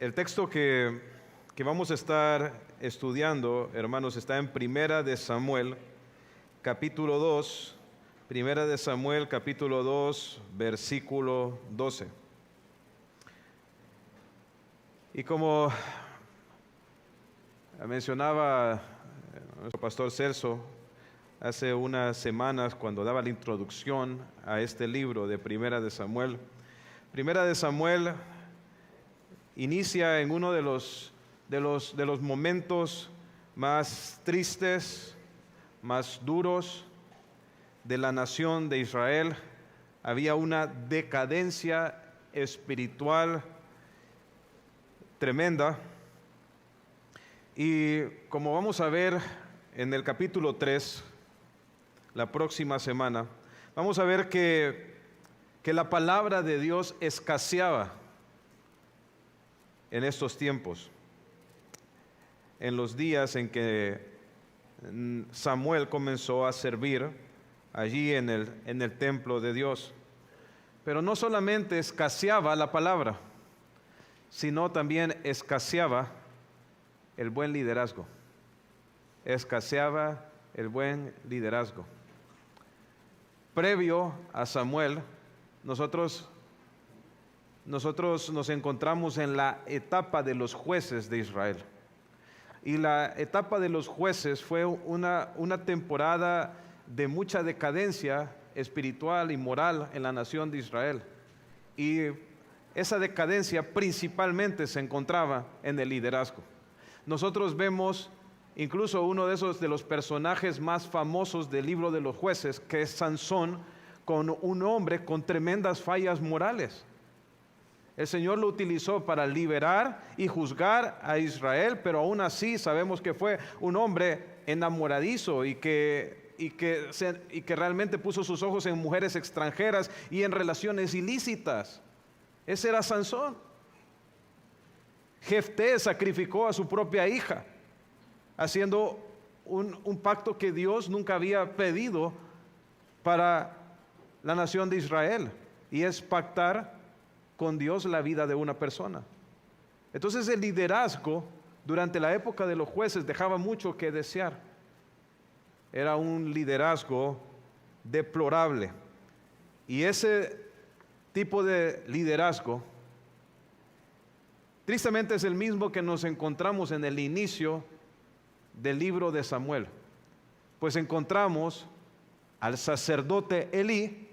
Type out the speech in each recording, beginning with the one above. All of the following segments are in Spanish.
El texto que vamos a estar estudiando, hermanos, está en Primera de Samuel, capítulo 2, Primera de Samuel, capítulo 2, versículo 12. Y como mencionaba nuestro pastor Celso hace unas semanas cuando daba la introducción a este libro de Primera de Samuel inicia en uno de los momentos más tristes, más duros de la nación de Israel. Había una decadencia espiritual tremenda. Y como vamos a ver en el capítulo 3, la próxima semana, vamos a ver que la palabra de Dios escaseaba en estos tiempos, en los días en que Samuel comenzó a servir allí en el templo de Dios. Pero no solamente escaseaba la palabra, sino también escaseaba el buen liderazgo. Escaseaba el buen liderazgo. Previo a Samuel, nosotros nos encontramos en la etapa de los jueces de Israel. Y la etapa de los jueces fue una temporada de mucha decadencia espiritual y moral en la nación de Israel. Y esa decadencia principalmente se encontraba en el liderazgo. Nosotros vemos incluso uno de los personajes más famosos del libro de los jueces, que es Sansón, con un hombre con tremendas fallas morales. El Señor lo utilizó para liberar y juzgar a Israel, pero aún así sabemos que fue un hombre enamoradizo y que realmente puso sus ojos en mujeres extranjeras y en relaciones ilícitas. Ese era Sansón. Jefté sacrificó a su propia hija, haciendo un pacto que Dios nunca había pedido para la nación de Israel, y es pactar con Dios la vida de una persona. Entonces el liderazgo durante la época de los jueces dejaba mucho que desear. Era un liderazgo deplorable. Y ese tipo de liderazgo tristemente es el mismo que nos encontramos en el inicio del libro de Samuel. Pues encontramos al sacerdote Elí,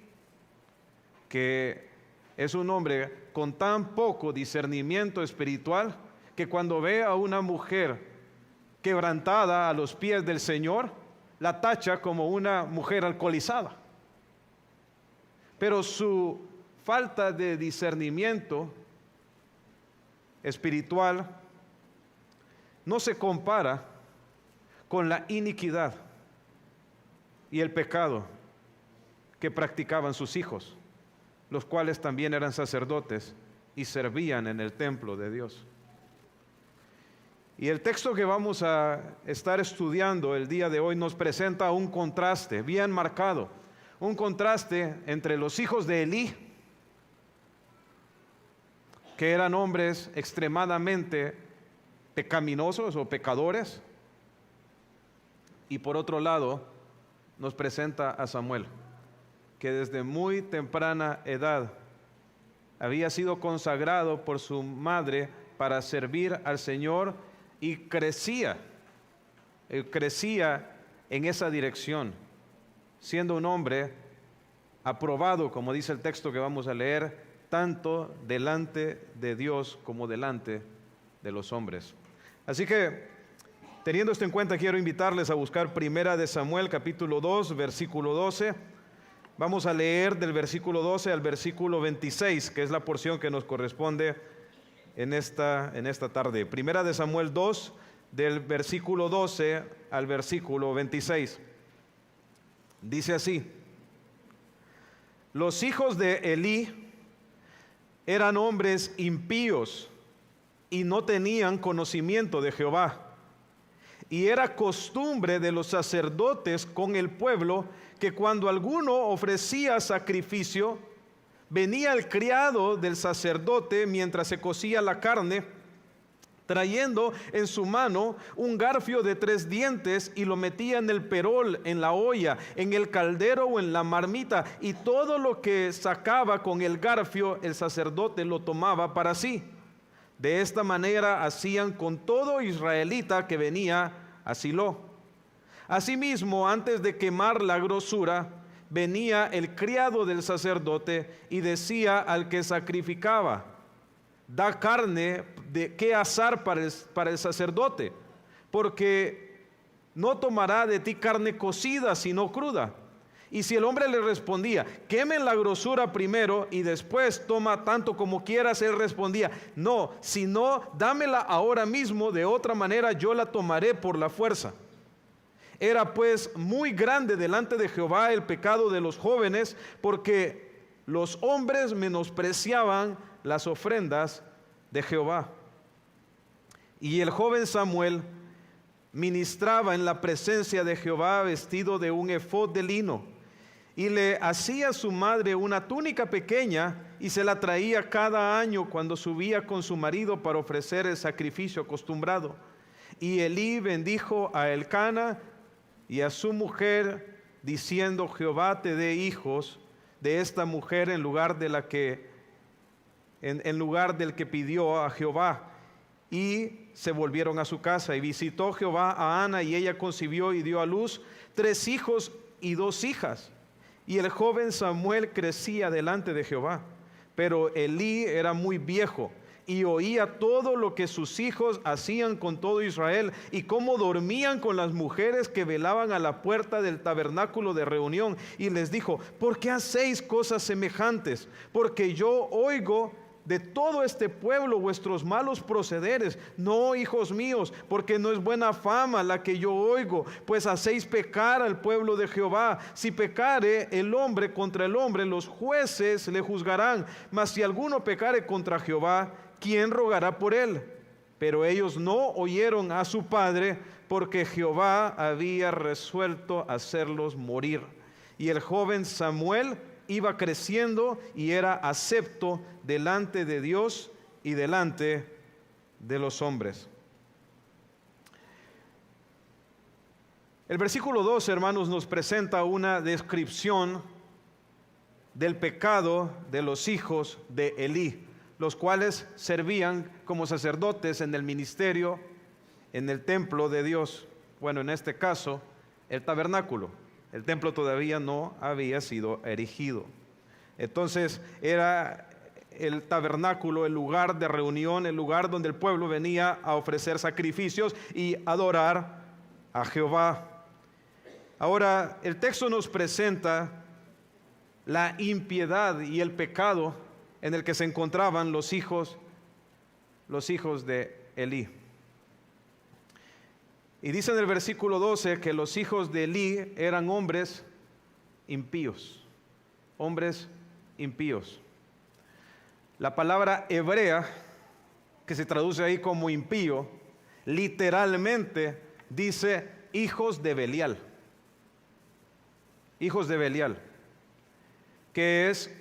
que es un hombre con tan poco discernimiento espiritual que cuando ve a una mujer quebrantada a los pies del Señor, la tacha como una mujer alcoholizada. Pero su falta de discernimiento espiritual no se compara con la iniquidad y el pecado que practicaban sus hijos, los cuales también eran sacerdotes y servían en el templo de Dios. Y el texto que vamos a estar estudiando el día de hoy nos presenta un contraste bien marcado, un contraste entre los hijos de Elí, que eran hombres extremadamente pecaminosos o pecadores, y por otro lado nos presenta a Samuel, que desde muy temprana edad había sido consagrado por su madre para servir al Señor y crecía en esa dirección, siendo un hombre aprobado, como dice el texto que vamos a leer, tanto delante de Dios como delante de los hombres. Así que, teniendo esto en cuenta, quiero invitarles a buscar Primera de Samuel, capítulo 2, versículo 12. Vamos a leer del versículo 12 al versículo 26, que es la porción que nos corresponde en esta tarde. Primera de Samuel 2, del versículo 12 al versículo 26. Dice así: los hijos de Elí eran hombres impíos y no tenían conocimiento de Jehová. Y era costumbre de los sacerdotes con el pueblo que cuando alguno ofrecía sacrificio, venía el criado del sacerdote mientras se cocía la carne trayendo en su mano un garfio de 3 dientes, y lo metía en el perol, en la olla, en el caldero o en la marmita, y todo lo que sacaba con el garfio el sacerdote lo tomaba para sí. De esta manera hacían con todo israelita que venía a Silo. Asimismo, antes de quemar la grosura, venía el criado del sacerdote y decía al que sacrificaba: da carne de qué asar para el sacerdote, porque no tomará de ti carne cocida, sino cruda. Y si el hombre le respondía: quemen la grosura primero y después toma tanto como quieras, él respondía: no, sino dámela ahora mismo, de otra manera yo la tomaré por la fuerza. Era pues muy grande delante de Jehová el pecado de los jóvenes, porque los hombres menospreciaban las ofrendas de Jehová. Y el joven Samuel ministraba en la presencia de Jehová vestido de un efod de lino, y le hacía a su madre una túnica pequeña, y se la traía cada año cuando subía con su marido para ofrecer el sacrificio acostumbrado. Y Elí bendijo a Elcana y a su mujer, diciendo: Jehová te dé hijos de esta mujer en lugar del que pidió a Jehová. Y se volvieron a su casa, y visitó Jehová a Ana, y ella concibió y dio a luz 3 hijos y 2 hijas. Y el joven Samuel crecía delante de Jehová, pero Elí era muy viejo, y oía todo lo que sus hijos hacían con todo Israel, y cómo dormían con las mujeres que velaban a la puerta del tabernáculo de reunión. Y les dijo: ¿por qué hacéis cosas semejantes? Porque yo oigo de todo este pueblo vuestros malos procederes. No, hijos míos, porque no es buena fama la que yo oigo, pues hacéis pecar al pueblo de Jehová. Si pecare el hombre contra el hombre, los jueces le juzgarán. Mas si alguno pecare contra Jehová, ¿quién rogará por él? Pero ellos no oyeron a su padre, porque Jehová había resuelto hacerlos morir. Y el joven Samuel iba creciendo y era acepto delante de Dios y delante de los hombres. El versículo 2, hermanos, nos presenta una descripción del pecado de los hijos de Elí, los cuales servían como sacerdotes en el ministerio, en el templo de Dios. Bueno, en este caso, el tabernáculo. El templo todavía no había sido erigido. Entonces era el tabernáculo el lugar de reunión, el lugar donde el pueblo venía a ofrecer sacrificios y adorar a Jehová. Ahora, el texto nos presenta la impiedad y el pecado en el que se encontraban los hijos de Elí. Y dice en el versículo 12 que los hijos de Elí eran hombres impíos. Hombres impíos. La palabra hebrea, que se traduce ahí como impío, literalmente dice hijos de Belial. Hijos de Belial, que es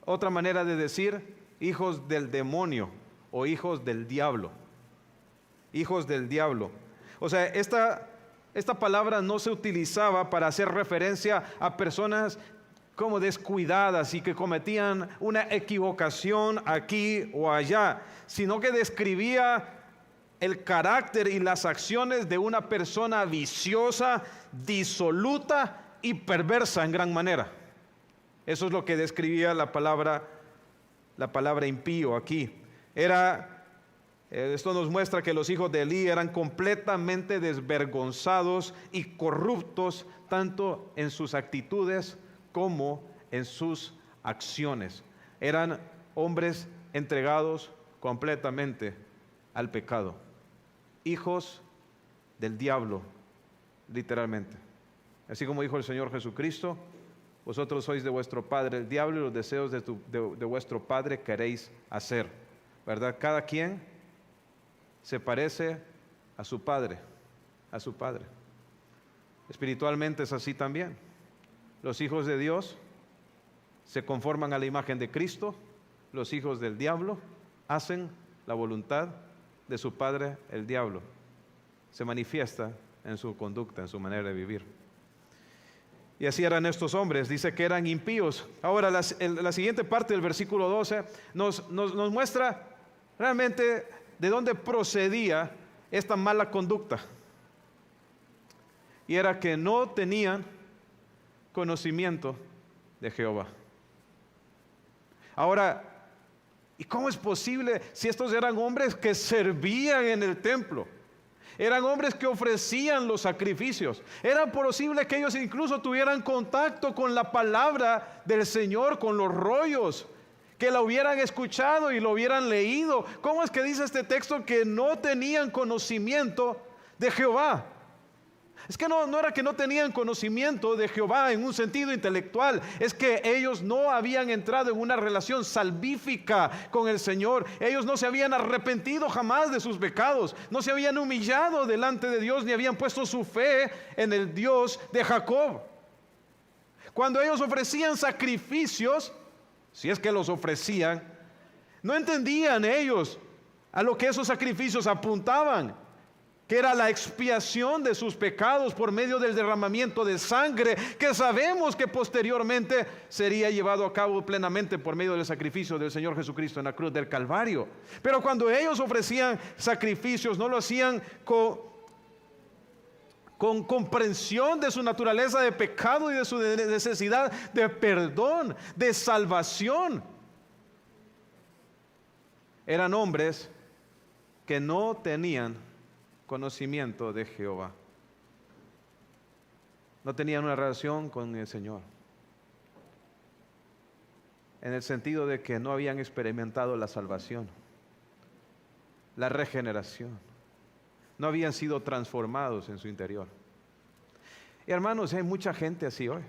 otra manera de decir hijos del demonio o hijos del diablo. Hijos del diablo. O sea, esta palabra no se utilizaba para hacer referencia a personas como descuidadas y que cometían una equivocación aquí o allá, sino que describía el carácter y las acciones de una persona viciosa, disoluta y perversa en gran manera. Eso es lo que describía la palabra impío aquí. Esto nos muestra que los hijos de Elí eran completamente desvergonzados y corruptos, tanto en sus actitudes como en sus acciones. Eran hombres entregados completamente al pecado. Hijos del diablo, literalmente. Así como dijo el Señor Jesucristo: vosotros sois de vuestro padre el diablo, y los deseos de vuestro padre queréis hacer. ¿Verdad? Cada quien se parece a su padre, a su padre. Espiritualmente es así también. Los hijos de Dios se conforman a la imagen de Cristo. Los hijos del diablo hacen la voluntad de su padre, el diablo, se manifiesta en su conducta, en su manera de vivir. Y así eran estos hombres, dice que eran impíos. Ahora la siguiente parte del versículo 12 nos muestra realmente de dónde procedía esta mala conducta. Y era que no tenían conocimiento de Jehová. Ahora, ¿y cómo es posible si estos eran hombres que servían en el templo? Eran hombres que ofrecían los sacrificios. Era posible que ellos incluso tuvieran contacto con la palabra del Señor, con los rollos, que la hubieran escuchado y lo hubieran leído. ¿Cómo es que dice este texto que no tenían conocimiento de Jehová? Es que no era que no tenían conocimiento de Jehová en un sentido intelectual, es que ellos no habían entrado en una relación salvífica con el Señor. Ellos no se habían arrepentido jamás de sus pecados, no se habían humillado delante de Dios, ni habían puesto su fe en el Dios de Jacob. Cuando ellos ofrecían sacrificios, si es que los ofrecían, no entendían ellos a lo que esos sacrificios apuntaban, que era la expiación de sus pecados por medio del derramamiento de sangre, que sabemos que posteriormente sería llevado a cabo plenamente por medio del sacrificio del Señor Jesucristo en la cruz del Calvario. Pero cuando ellos ofrecían sacrificios, no lo hacían con comprensión de su naturaleza de pecado y de su necesidad de perdón, de salvación. Eran hombres que no tenían conocimiento de Jehová. No tenían una relación con el Señor, en el sentido de que no habían experimentado la salvación, la regeneración. No habían sido transformados en su interior. Y hermanos, hay mucha gente así hoy,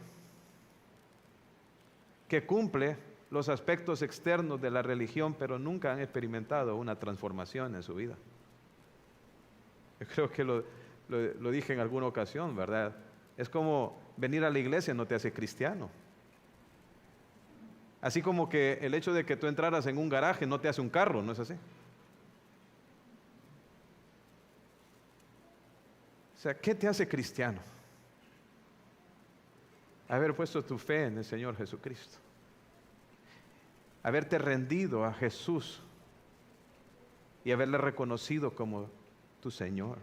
que cumple los aspectos externos de la religión, pero nunca han experimentado una transformación en su vida. Yo creo que lo dije en alguna ocasión, ¿verdad? Es como venir a la iglesia no te hace cristiano. Así como que el hecho de que tú entraras en un garaje no te hace un carro, ¿no es así? O sea, ¿qué te hace cristiano? Haber puesto tu fe en el Señor Jesucristo. Haberte rendido a Jesús y haberle reconocido como tu Señor.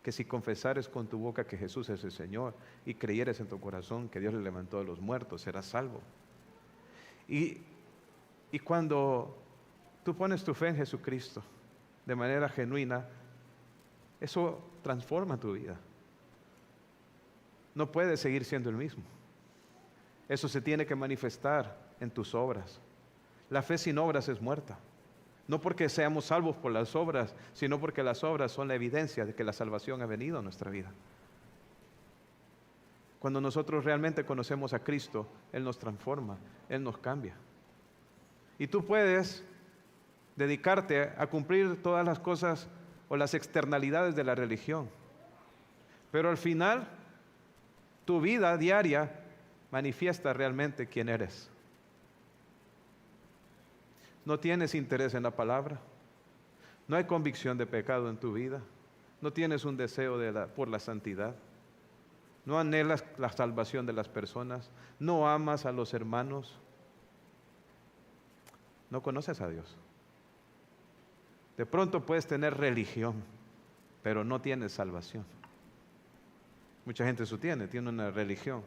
Que si confesares con tu boca que Jesús es el Señor y creyeres en tu corazón que Dios le levantó de los muertos, serás salvo. Y cuando tú pones tu fe en Jesucristo de manera genuina, eso transforma tu vida. No puedes seguir siendo el mismo. Eso se tiene que manifestar en tus obras. La fe sin obras es muerta. No porque seamos salvos por las obras, sino porque las obras son la evidencia de que la salvación ha venido a nuestra vida. Cuando nosotros realmente conocemos a Cristo, Él nos transforma, Él nos cambia. Y tú puedes dedicarte a cumplir todas las cosas o las externalidades de la religión, pero al final tu vida diaria manifiesta realmente quién eres. No tienes interés en la palabra, no hay convicción de pecado en tu vida, no tienes un deseo por la santidad, no anhelas la salvación de las personas, no amas a los hermanos, no conoces a Dios. De pronto puedes tener religión, pero no tienes salvación. Mucha gente eso tiene una religión,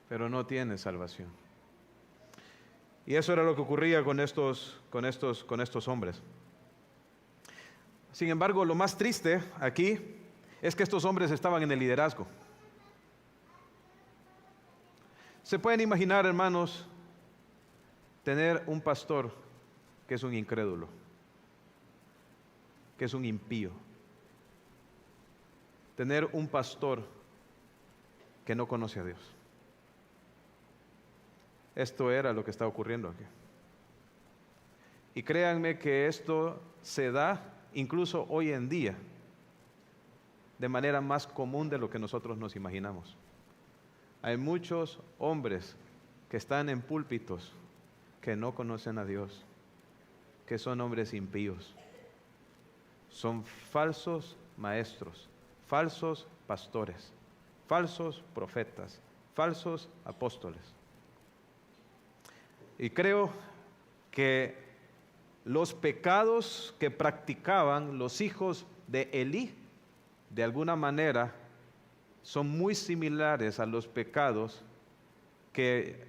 pero no tiene salvación. Y eso era lo que ocurría con estos hombres. Sin embargo, lo más triste aquí es que estos hombres estaban en el liderazgo. Se pueden imaginar, hermanos, tener un pastor que es un incrédulo, que es un impío. Tener un pastor que no conoce a Dios. Esto era lo que está ocurriendo aquí. Y créanme que esto se da incluso hoy en día de manera más común de lo que nosotros nos imaginamos. Hay muchos hombres que están en púlpitos que no conocen a Dios, que son hombres impíos. Son falsos maestros, falsos pastores, falsos profetas, falsos apóstoles. Y creo que los pecados que practicaban los hijos de Elí, de alguna manera, son muy similares a los pecados que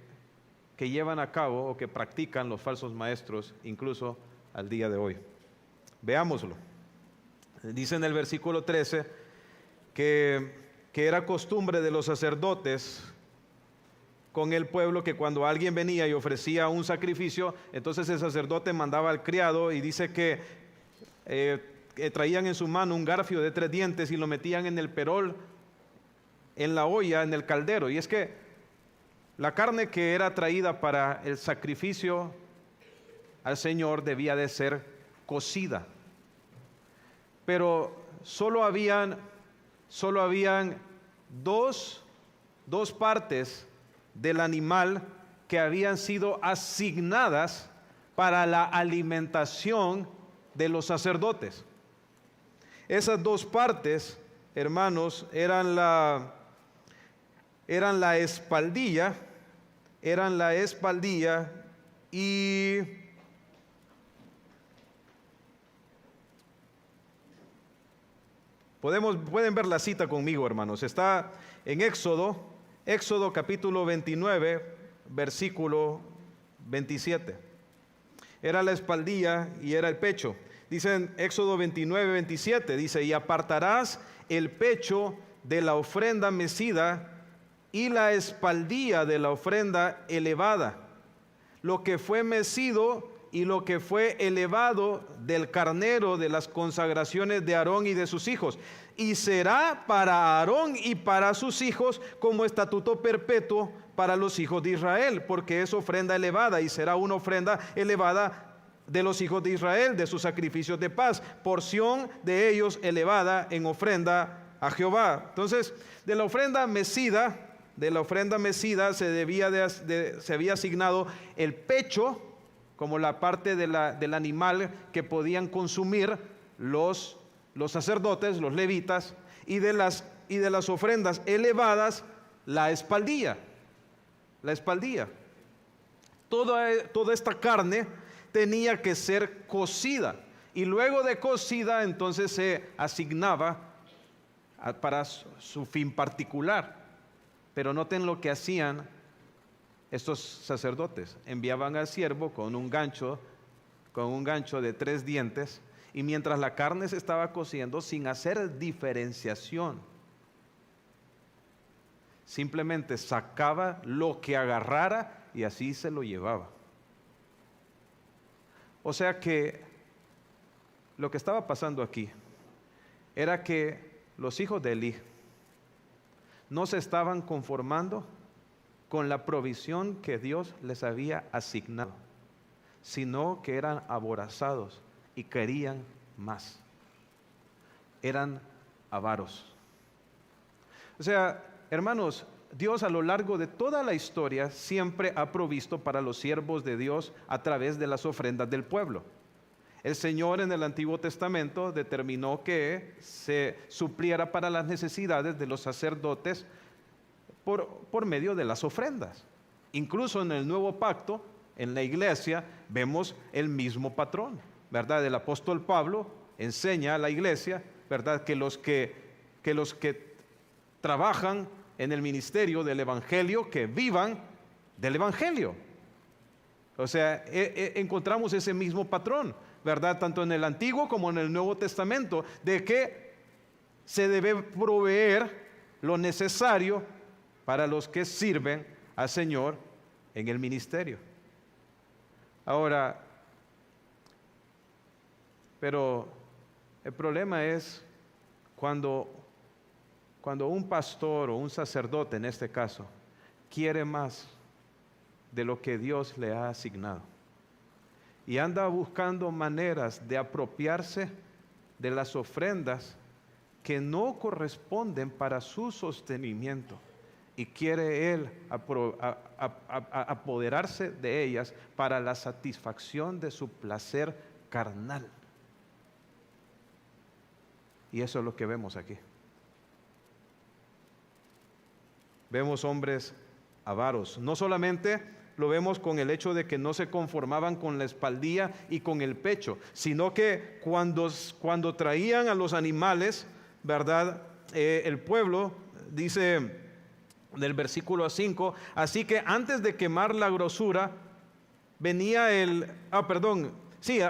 llevan a cabo o que practican los falsos maestros, incluso al día de hoy. Veámoslo. Dice en el versículo 13 que era costumbre de los sacerdotes con el pueblo que cuando alguien venía y ofrecía un sacrificio, entonces el sacerdote mandaba al criado y dice que traían en su mano un garfio de 3 dientes y lo metían en el perol, en la olla, en el caldero. Y es que la carne que era traída para el sacrificio al Señor debía de ser cocida. Pero solo habían dos partes del animal que habían sido asignadas para la alimentación de los sacerdotes. Esas 2 partes, hermanos, eran la espaldilla y pueden ver la cita conmigo, hermanos. Está en Éxodo capítulo 29, versículo 27. Era la espaldilla y era el pecho. Dice en Éxodo 29, 27, dice: y apartarás el pecho de la ofrenda mecida y la espaldilla de la ofrenda elevada, lo que fue mecido y lo que fue elevado del carnero de las consagraciones de Aarón y de sus hijos, y será para Aarón y para sus hijos como estatuto perpetuo para los hijos de Israel, porque es ofrenda elevada y será una ofrenda elevada de los hijos de Israel, de sus sacrificios de paz, porción de ellos elevada en ofrenda a Jehová. Entonces, de la ofrenda mecida se había asignado el pecho como la parte del animal que podían consumir los sacerdotes, los levitas, y de las ofrendas elevadas, la espaldilla. Toda esta carne tenía que ser cocida, y luego de cocida entonces se asignaba para su fin particular. Pero noten lo que hacían estos sacerdotes: enviaban al siervo con un gancho de 3 dientes, y mientras la carne se estaba cociendo, sin hacer diferenciación, simplemente sacaba lo que agarrara y así se lo llevaba. O sea que lo que estaba pasando aquí era que los hijos de Elí no se estaban conformando con la provisión que Dios les había asignado, sino que eran aborazados y querían más. Eran avaros. O sea, hermanos, Dios a lo largo de toda la historia siempre ha provisto para los siervos de Dios a través de las ofrendas del pueblo. El Señor en el Antiguo Testamento determinó que se supliera para las necesidades de los sacerdotes por medio de las ofrendas. Incluso en el Nuevo Pacto, en la iglesia, vemos el mismo patrón, ¿verdad? El apóstol Pablo enseña a la iglesia, ¿verdad?, que los que trabajan en el ministerio del Evangelio, que vivan del Evangelio. O sea, encontramos ese mismo patrón, ¿verdad?, tanto en el Antiguo como en el Nuevo Testamento, de que se debe proveer lo necesario para los que sirven al Señor en el ministerio. Ahora, pero el problema es cuando un pastor o un sacerdote, en este caso, quiere más de lo que Dios le ha asignado y anda buscando maneras de apropiarse de las ofrendas que no corresponden para su sostenimiento, y quiere él apoderarse de ellas para la satisfacción de su placer carnal. Y eso es lo que vemos aquí. Vemos hombres avaros. No solamente lo vemos con el hecho de que no se conformaban con la espaldilla y con el pecho, sino que cuando traían a los animales, ¿verdad? El pueblo, dice del versículo 5, así que antes de quemar la grosura, venía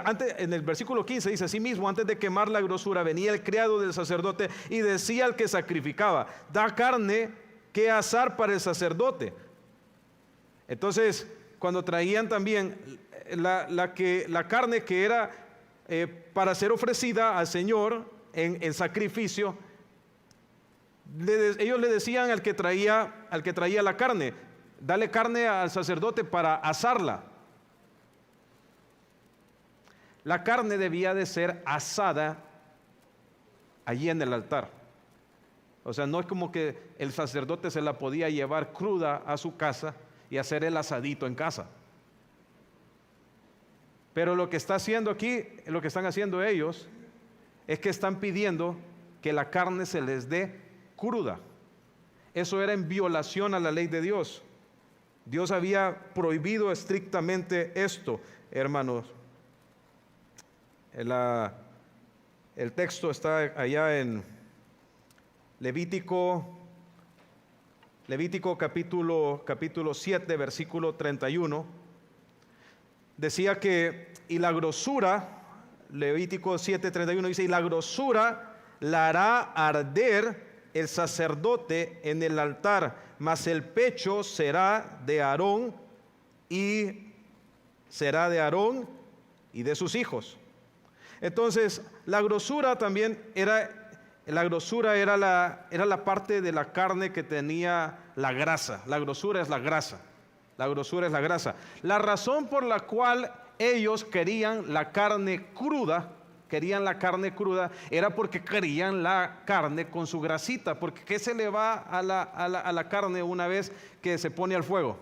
antes, en el versículo 15 dice, así mismo, antes de quemar la grosura, venía el criado del sacerdote y decía al que sacrificaba, da carne que asar para el sacerdote. Entonces, cuando traían también la carne que era para ser ofrecida al Señor en sacrificio, ellos le decían al que traía la carne, dale carne al sacerdote para asarla. La carne debía de ser asada allí en el altar. O sea, no es como que el sacerdote se la podía llevar cruda a su casa y hacer el asadito en casa. Pero lo que está haciendo aquí, lo que están haciendo ellos, es que están pidiendo que la carne se les dé cruda. Eso era en violación a la ley de Dios. Dios había prohibido estrictamente esto, hermanos. El texto está allá en Levítico capítulo 7, versículo 31. Decía que, y la grosura, Levítico 7, 31 dice, y la grosura la hará arder el sacerdote en el altar, mas el pecho será de Aarón y de sus hijos. Entonces, la grosura era la parte de la carne que tenía la grasa. La grosura es la grasa. La grosura es la grasa. La razón por la cual ellos querían la carne cruda, era porque querían la carne con su grasita. Porque ¿qué se le va a la carne una vez que se pone al fuego?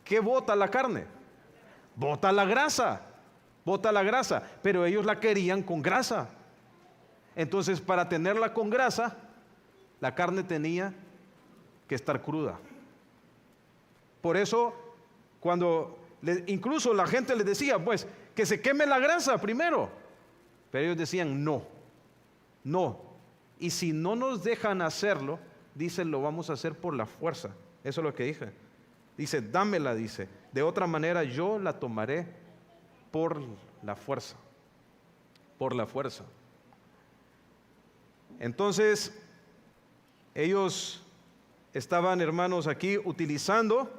¿Qué bota la carne? Bota la grasa. Pero ellos la querían con grasa. Entonces, para tenerla con grasa, la carne tenía que estar cruda. Por eso, incluso la gente les decía, pues, que se queme la grasa primero. Pero ellos decían, no. Y si no nos dejan hacerlo, dicen, lo vamos a hacer por la fuerza. Eso es lo que dije. Dice, dámela, dice. De otra manera yo la tomaré por la fuerza. Entonces, ellos estaban, hermanos, aquí utilizando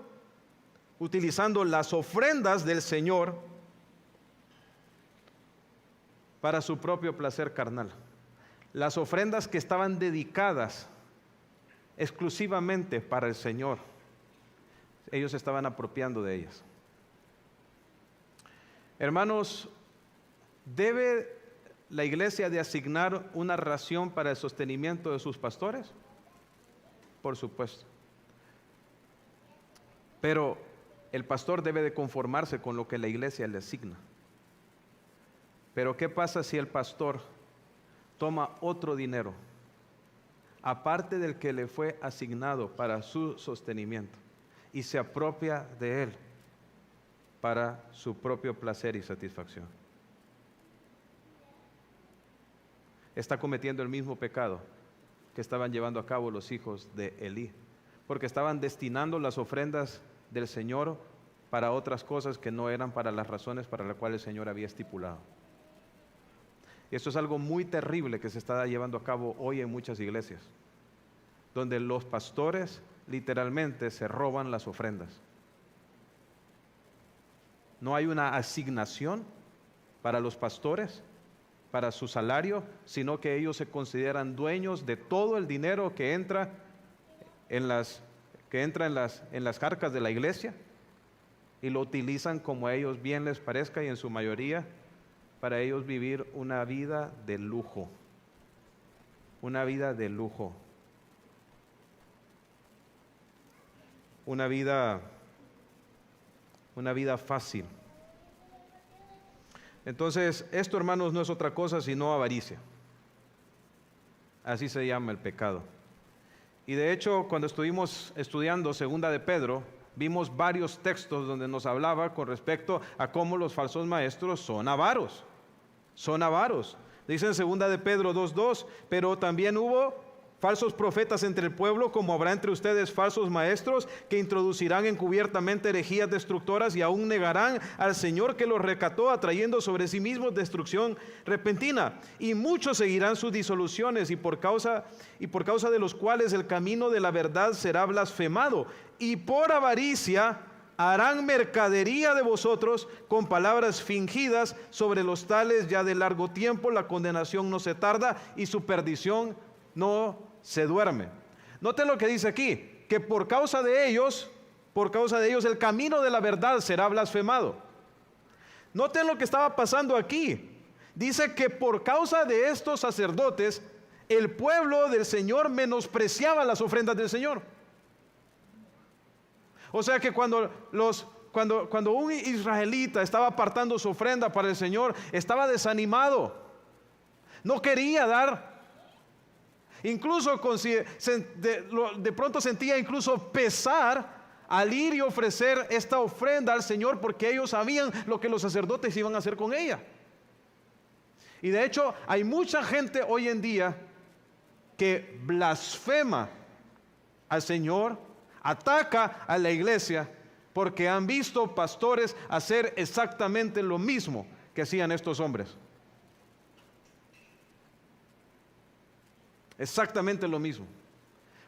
las ofrendas del Señor para su propio placer carnal. Las ofrendas que estaban dedicadas exclusivamente para el Señor, ellos estaban apropiando de ellas. Hermanos, ¿debe la iglesia de asignar una ración para el sostenimiento de sus pastores? Por supuesto. Pero el pastor debe de conformarse con lo que la iglesia le asigna. Pero ¿qué pasa si el pastor toma otro dinero, aparte del que le fue asignado para su sostenimiento, y se apropia de él para su propio placer y satisfacción? Está cometiendo el mismo pecado que estaban llevando a cabo los hijos de Elí, porque estaban destinando las ofrendas del Señor para otras cosas que no eran para las razones para las cuales el Señor había estipulado. Y esto es algo muy terrible que se está llevando a cabo hoy en muchas iglesias, donde los pastores literalmente se roban las ofrendas. No hay una asignación para los pastores, para su salario, sino que ellos se consideran dueños de todo el dinero que entra en las arcas de la iglesia, y lo utilizan como a ellos bien les parezca, y en su mayoría para ellos vivir una vida de lujo. Una vida de lujo. Una vida fácil. Entonces, esto, hermanos, no es otra cosa sino avaricia. Así se llama el pecado. Y de hecho, cuando estuvimos estudiando Segunda de Pedro, vimos varios textos donde nos hablaba con respecto a cómo los falsos maestros son avaros. Son avaros. Dice en Segunda de Pedro 2:2, pero también hubo falsos profetas entre el pueblo, como habrá entre ustedes falsos maestros que introducirán encubiertamente herejías destructoras y aún negarán al Señor que los rescató, atrayendo sobre sí mismos destrucción repentina. Y muchos seguirán sus disoluciones y por causa de los cuales el camino de la verdad será blasfemado. Y por avaricia harán mercadería de vosotros con palabras fingidas. Sobre los tales ya de largo tiempo la condenación no se tarda y su perdición no se duerme. Noten lo que dice aquí, que por causa de ellos el camino de la verdad será blasfemado. Noten lo que estaba pasando aquí. Dice que por causa de estos sacerdotes, el pueblo del Señor menospreciaba las ofrendas del Señor. O sea que cuando un israelita estaba apartando su ofrenda para el Señor, estaba desanimado, no quería dar. Incluso de pronto sentía incluso pesar al ir y ofrecer esta ofrenda al Señor, porque ellos sabían lo que los sacerdotes iban a hacer con ella. Y de hecho hay mucha gente hoy en día que blasfema al Señor, ataca a la iglesia, porque han visto pastores hacer exactamente lo mismo que hacían estos hombres. Exactamente lo mismo.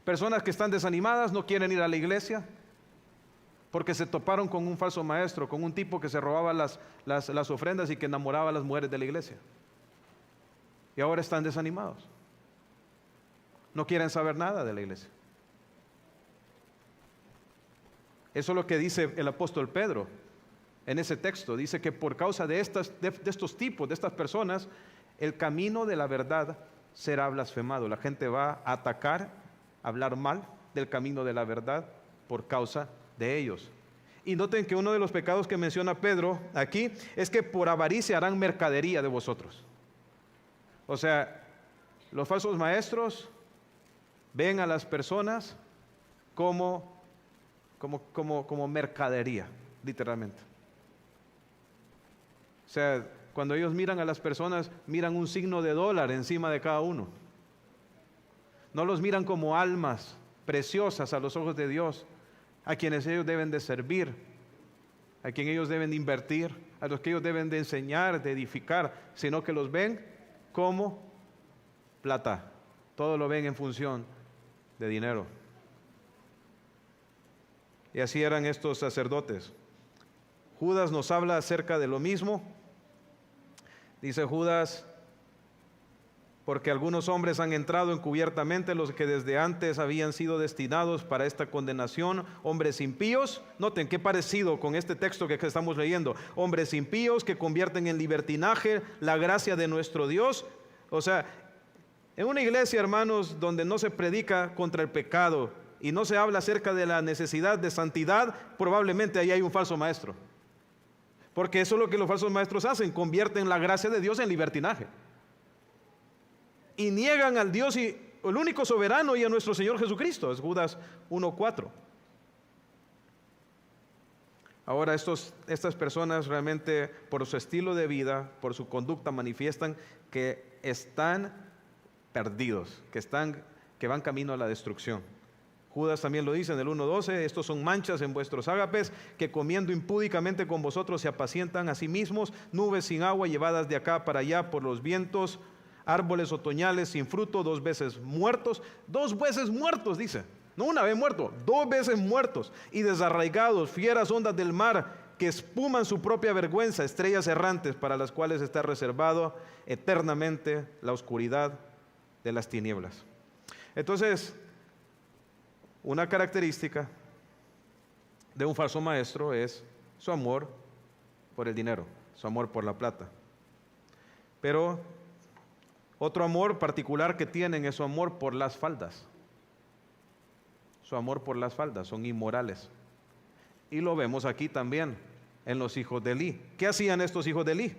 Personas que están desanimadas, no quieren ir a la iglesia porque se toparon con un falso maestro, con un tipo que se robaba las ofrendas y que enamoraba a las mujeres de la iglesia. Y ahora están desanimados. No quieren saber nada de la iglesia. Eso es lo que dice el apóstol Pedro en ese texto. Dice que por causa de estos tipos, de estas personas, el camino de la verdad será blasfemado. La gente va a atacar, a hablar mal del camino de la verdad por causa de ellos. Y noten que uno de los pecados que menciona Pedro aquí es que por avaricia harán mercadería de vosotros. O sea, los falsos maestros ven a las personas como mercadería, literalmente. O sea, cuando ellos miran a las personas, miran un signo de dólar encima de cada uno. No los miran como almas preciosas a los ojos de Dios, a quienes ellos deben de servir, a quien ellos deben de invertir, a los que ellos deben de enseñar, de edificar, sino que los ven como plata. Todo lo ven en función de dinero. Y así eran estos sacerdotes. Judas nos habla acerca de lo mismo. Dice Judas, porque algunos hombres han entrado encubiertamente, los que desde antes habían sido destinados para esta condenación, hombres impíos. Noten qué parecido con este texto que estamos leyendo. Hombres impíos que convierten en libertinaje la gracia de nuestro Dios. O sea, en una iglesia, hermanos, donde no se predica contra el pecado y no se habla acerca de la necesidad de santidad, probablemente ahí hay un falso maestro. Porque eso es lo que los falsos maestros hacen, convierten la gracia de Dios en libertinaje. Y niegan al Dios y el único soberano y a nuestro Señor Jesucristo. Es Judas 1:4. Ahora estas personas realmente por su estilo de vida, por su conducta manifiestan que están perdidos, que van camino a la destrucción. Judas también lo dice en el 1:12, estos son manchas en vuestros ágapes, que comiendo impúdicamente con vosotros se apacientan a sí mismos, nubes sin agua llevadas de acá para allá por los vientos, árboles otoñales sin fruto, 2 veces muertos, dice, no una vez muerto, 2 veces muertos, y desarraigados, fieras ondas del mar, que espuman su propia vergüenza, estrellas errantes para las cuales está reservado eternamente la oscuridad de las tinieblas. Entonces, una característica de un falso maestro es su amor por el dinero, su amor por la plata. Pero otro amor particular que tienen es su amor por las faldas. Su amor por las faldas, son inmorales. Y lo vemos aquí también en los hijos de Elí. ¿Qué hacían estos hijos de Elí?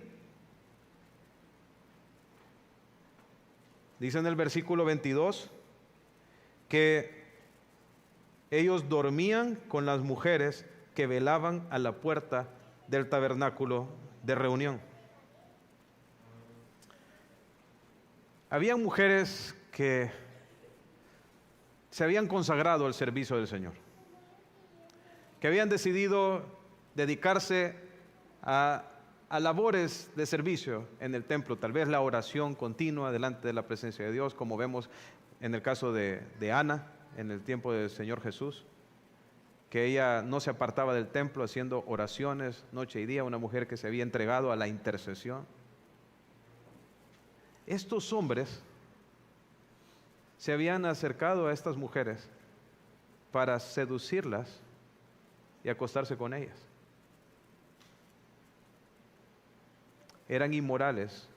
Dice en el versículo 22 que ellos dormían con las mujeres que velaban a la puerta del tabernáculo de reunión. Había mujeres que se habían consagrado al servicio del Señor, que habían decidido dedicarse a labores de servicio en el templo, tal vez la oración continua delante de la presencia de Dios, como vemos en el caso de Ana, en el tiempo del Señor Jesús, que ella no se apartaba del templo haciendo oraciones noche y día, una mujer que se había entregado a la intercesión. Estos hombres se habían acercado a estas mujeres para seducirlas y acostarse con ellas. Eran inmorales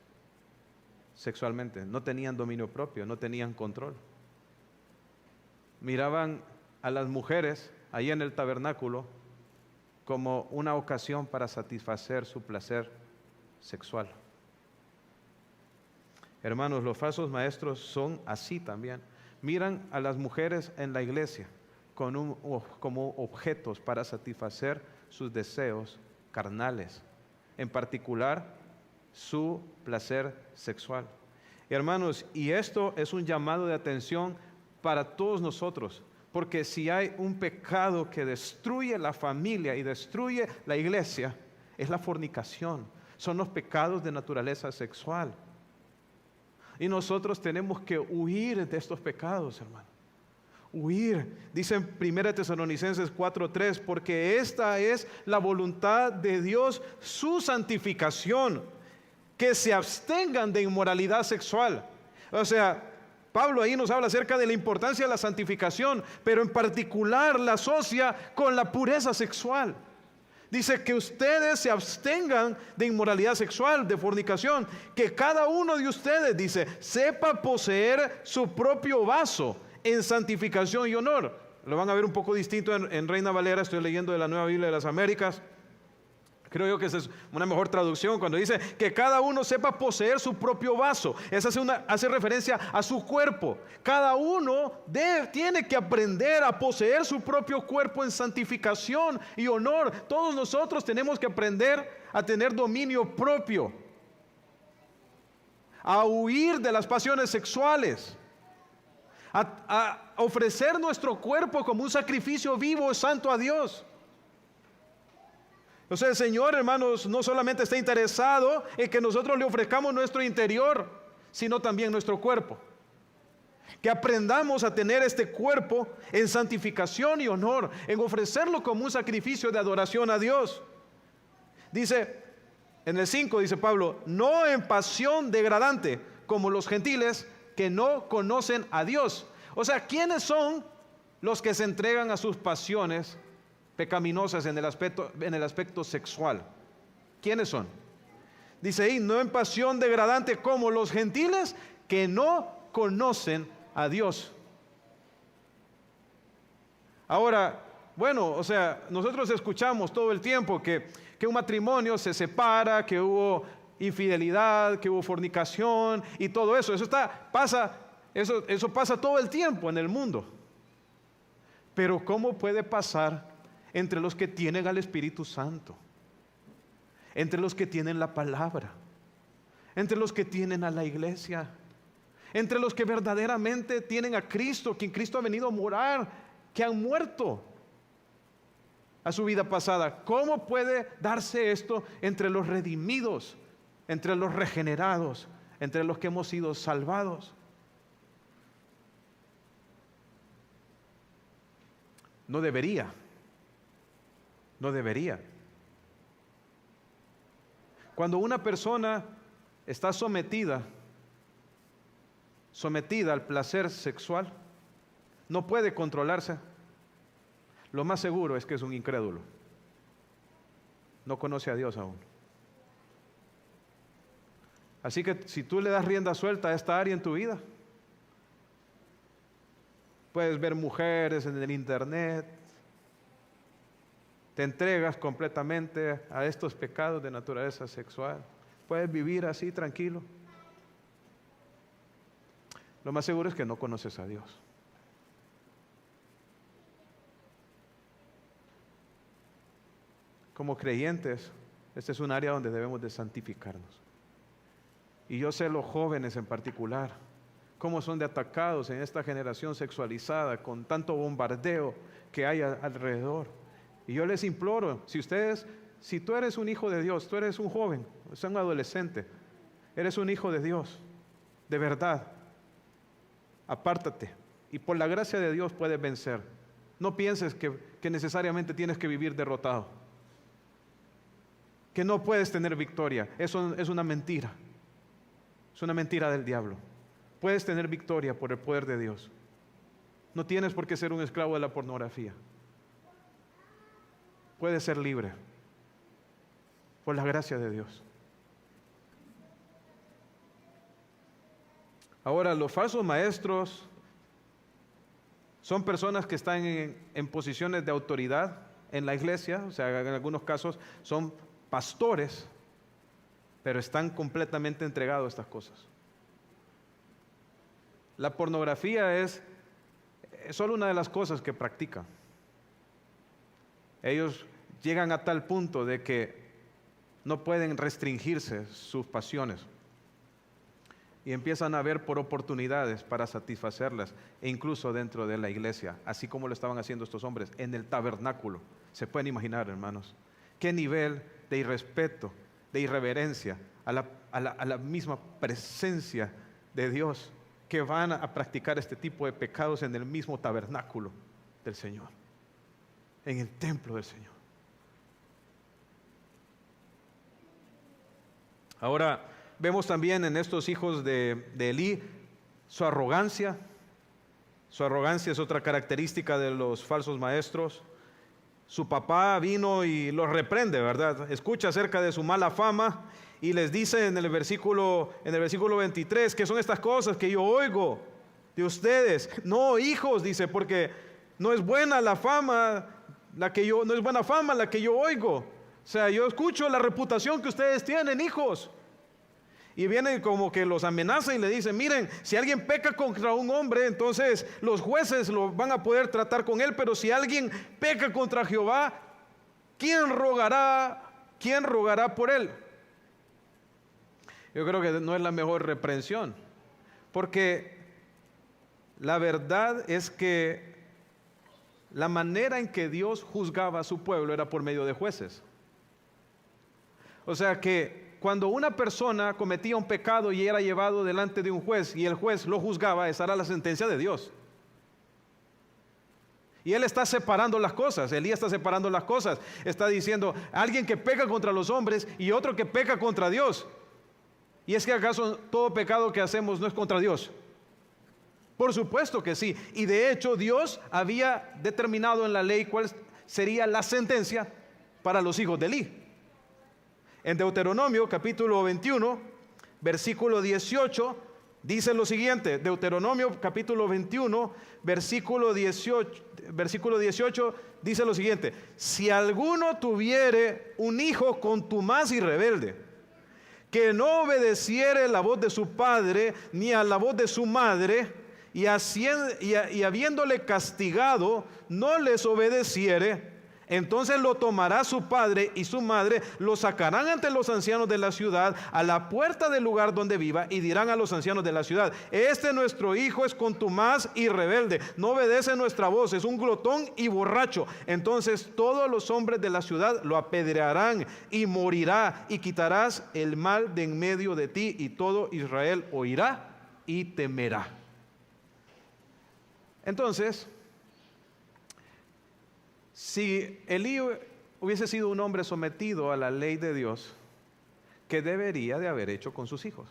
sexualmente, no tenían dominio propio, no tenían control. Miraban a las mujeres ahí en el tabernáculo como una ocasión para satisfacer su placer sexual. Hermanos, los falsos maestros son así también. Miran a las mujeres en la iglesia como objetos para satisfacer sus deseos carnales, en particular su placer sexual. Hermanos, y esto es un llamado de atención para todos nosotros, porque si hay un pecado que destruye la familia y destruye la iglesia, es la fornicación, son los pecados de naturaleza sexual. Y nosotros tenemos que huir de estos pecados, hermano. Huir. Dice en 1 Tesalonicenses 4:3, porque esta es la voluntad de Dios, su santificación, que se abstengan de inmoralidad sexual. O sea, Pablo ahí nos habla acerca de la importancia de la santificación, pero en particular la asocia con la pureza sexual. Dice que ustedes se abstengan de inmoralidad sexual, de fornicación, que cada uno de ustedes, dice, sepa poseer su propio vaso en santificación y honor. Lo van a ver un poco distinto en Reina Valera, estoy leyendo de la Nueva Biblia de las Américas. Creo yo que esa es una mejor traducción cuando dice que cada uno sepa poseer su propio vaso. Esa hace referencia a su cuerpo. Cada uno tiene que aprender a poseer su propio cuerpo en santificación y honor. Todos nosotros tenemos que aprender a tener dominio propio, a huir de las pasiones sexuales, a ofrecer nuestro cuerpo como un sacrificio vivo y santo a Dios. O sea, el Señor, hermanos, no solamente está interesado en que nosotros le ofrezcamos nuestro interior, sino también nuestro cuerpo. Que aprendamos a tener este cuerpo en santificación y honor, en ofrecerlo como un sacrificio de adoración a Dios. Dice, en el 5 dice Pablo, no en pasión degradante, como los gentiles que no conocen a Dios. O sea, ¿quiénes son los que se entregan a sus pasiones pecaminosas en el aspecto sexual? ¿Quiénes son? Dice ahí, no en pasión degradante como los gentiles que no conocen a Dios. Ahora, bueno, o sea, nosotros escuchamos todo el tiempo que un matrimonio se separa, que hubo infidelidad, que hubo fornicación y todo eso. Eso pasa todo el tiempo en el mundo. Pero ¿cómo puede pasar entre los que tienen al Espíritu Santo, entre los que tienen la palabra, entre los que tienen a la iglesia, entre los que verdaderamente tienen a Cristo, quien Cristo ha venido a morar, que han muerto a su vida pasada? ¿Cómo puede darse esto entre los redimidos, entre los regenerados, entre los que hemos sido salvados? No debería. No debería. Cuando una persona está sometida al placer sexual, no puede controlarse, lo más seguro es que es un incrédulo. No conoce a Dios aún. Así que si tú le das rienda suelta a esta área en tu vida, puedes ver mujeres en el internet, te entregas completamente a estos pecados de naturaleza sexual, puedes vivir así tranquilo. lo más seguro es que no conoces a Dios. Como creyentes, este es un área donde debemos de santificarnos. Y yo sé los jóvenes en particular, cómo son de atacados en esta generación sexualizada, con tanto bombardeo que hay alrededor. Y yo les imploro, si tú eres un hijo de Dios, tú eres un joven, eres un adolescente, eres un hijo de Dios, de verdad, apártate. Y por la gracia de Dios puedes vencer. No pienses que necesariamente tienes que vivir derrotado, que no puedes tener victoria. Eso es una mentira. Es una mentira del diablo. Puedes tener victoria por el poder de Dios. No tienes por qué ser un esclavo de la pornografía. Puedes ser libre por la gracia de Dios. Ahora, los falsos maestros son personas que están en posiciones de autoridad en la iglesia, o sea, en algunos casos son pastores, pero están completamente entregados a estas cosas. La pornografía es solo una de las cosas que practican. Ellos llegan a tal punto de que no pueden restringirse sus pasiones y empiezan a ver por oportunidades para satisfacerlas, e incluso dentro de la iglesia, así como lo estaban haciendo estos hombres en el tabernáculo. Se pueden imaginar, hermanos, qué nivel de irrespeto, de irreverencia a la misma presencia de Dios, que van a practicar este tipo de pecados en el mismo tabernáculo del Señor, en el templo del Señor. Ahora vemos también en estos hijos de Elí su arrogancia. Su arrogancia es otra característica de los falsos maestros. Su papá vino y los reprende, ¿verdad? Escucha acerca de su mala fama y les dice en el versículo 23, que son estas cosas que yo oigo de ustedes. No, hijos, dice, porque no es buena la fama la que yo oigo. O sea, yo escucho la reputación que ustedes tienen, hijos. Y viene como que los amenaza y le dice: miren, si alguien peca contra un hombre, entonces los jueces lo van a poder tratar con él, pero si alguien peca contra Jehová, ¿quién rogará por él? Yo creo que no es la mejor reprensión, porque la verdad es que la manera en que Dios juzgaba a su pueblo era por medio de jueces. O sea que cuando una persona cometía un pecado y era llevado delante de un juez y el juez lo juzgaba, esa era la sentencia de Dios. Y él está separando las cosas, Elías está separando las cosas. Está diciendo, alguien que peca contra los hombres y otro que peca contra Dios. ¿Y es que acaso todo pecado que hacemos no es contra Dios? Por supuesto que sí. Y de hecho Dios había determinado en la ley cuál sería la sentencia para los hijos de Elí. En Deuteronomio capítulo 21, versículo 18, dice lo siguiente. Deuteronomio capítulo 21, versículo 18 dice lo siguiente: si alguno tuviere un hijo contumaz y rebelde, que no obedeciere la voz de su padre ni a la voz de su madre, y habiéndole castigado no les obedeciere, entonces lo tomará su padre y su madre, lo sacarán ante los ancianos de la ciudad, a la puerta del lugar donde viva, y dirán a los ancianos de la ciudad: este nuestro hijo es contumaz y rebelde, no obedece nuestra voz, es un glotón y borracho. Entonces todos los hombres de la ciudad lo apedrearán y morirá, y quitarás el mal de en medio de ti, y todo Israel oirá y temerá. Entonces, si Elí hubiese sido un hombre sometido a la ley de Dios, ¿qué debería de haber hecho con sus hijos?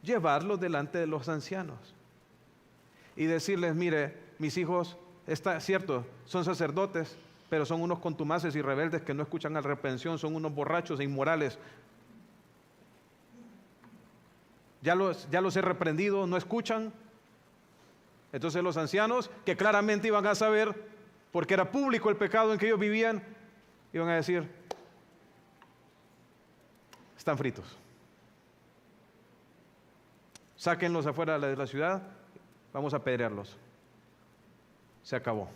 Llevarlos delante de los ancianos y decirles: mire, mis hijos, está cierto, son sacerdotes, pero son unos contumaces y rebeldes que no escuchan a la reprensión, son unos borrachos e inmorales. Ya los he reprendido, no escuchan. Entonces los ancianos, que claramente iban a saber, porque era público el pecado en que ellos vivían, iban a decir: están fritos. sáquenlos afuera de la ciudad, vamos a apedrearlos. Se acabó.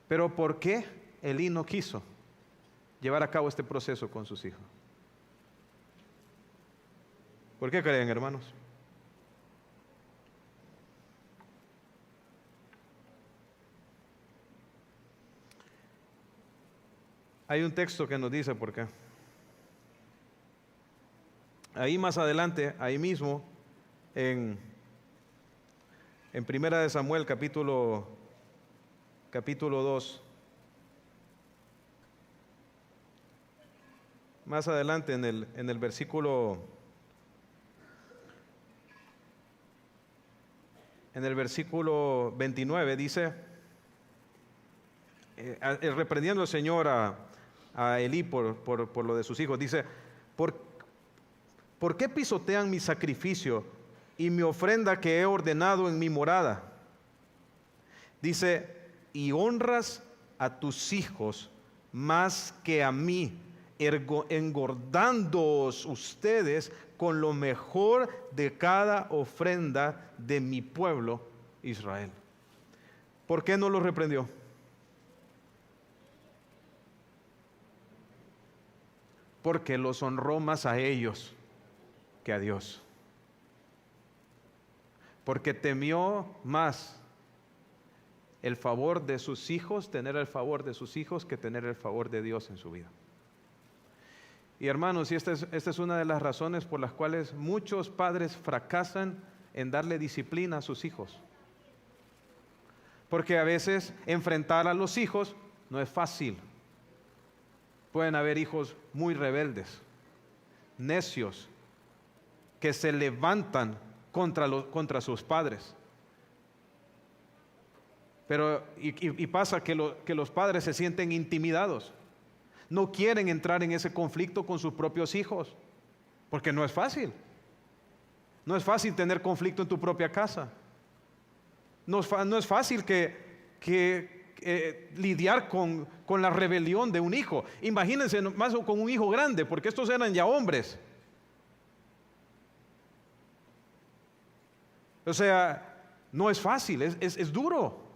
Pero ¿por qué Elí no quiso llevar a cabo este proceso con sus hijos? ¿Por qué creen, hermanos? Hay un texto que nos dice por qué. Ahí más adelante, ahí mismo, en Primera de Samuel, capítulo 2, más adelante en el versículo 29 dice, reprendiendo al Señor a Elí por lo de sus hijos, dice, ¿por qué pisotean mi sacrificio y mi ofrenda que he ordenado en mi morada? Dice, y honras a tus hijos más que a mí, engordándoos ustedes con lo mejor de cada ofrenda de mi pueblo Israel. ¿Por qué no los reprendió? Porque los honró más a ellos que a Dios. Porque temió más el favor de sus hijos, tener el favor de sus hijos, que tener el favor de Dios en su vida. Y hermanos, y esta es una de las razones por las cuales muchos padres fracasan en darle disciplina a sus hijos. Porque a veces enfrentar a los hijos no es fácil. Pueden haber hijos muy rebeldes, necios, que se levantan contra sus padres. Pero y pasa que los padres se sienten intimidados. No quieren entrar en ese conflicto con sus propios hijos, porque no es fácil. No es fácil tener conflicto en tu propia casa. No es fácil lidiar con la rebelión de un hijo. Imagínense más con un hijo grande, porque estos eran ya hombres. O sea, no es fácil, es duro.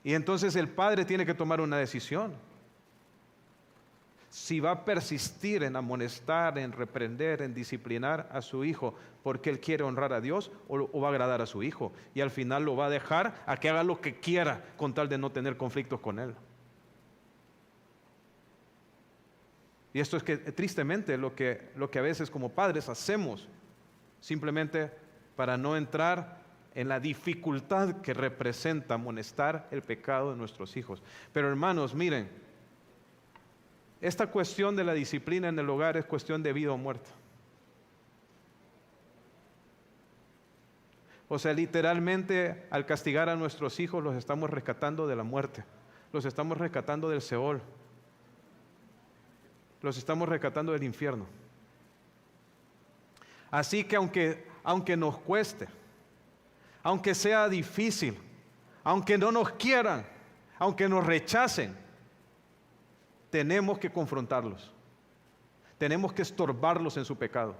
Y entonces el padre tiene que tomar una decisión. Si va a persistir en amonestar, en reprender, en disciplinar a su hijo porque él quiere honrar a Dios, o va a agradar a su hijo, y al final lo va a dejar a que haga lo que quiera con tal de no tener conflictos con él. Y esto es que tristemente lo que a veces como padres hacemos, simplemente para no entrar en la dificultad que representa amonestar el pecado de nuestros hijos. Pero hermanos, miren, esta cuestión de la disciplina en el hogar es cuestión de vida o muerte. O sea, literalmente al castigar a nuestros hijos los estamos rescatando de la muerte, los estamos rescatando del Seol, los estamos rescatando del infierno. Así que aunque nos cueste, aunque sea difícil, aunque no nos quieran, aunque nos rechacen, tenemos que confrontarlos, tenemos que estorbarlos en su pecado,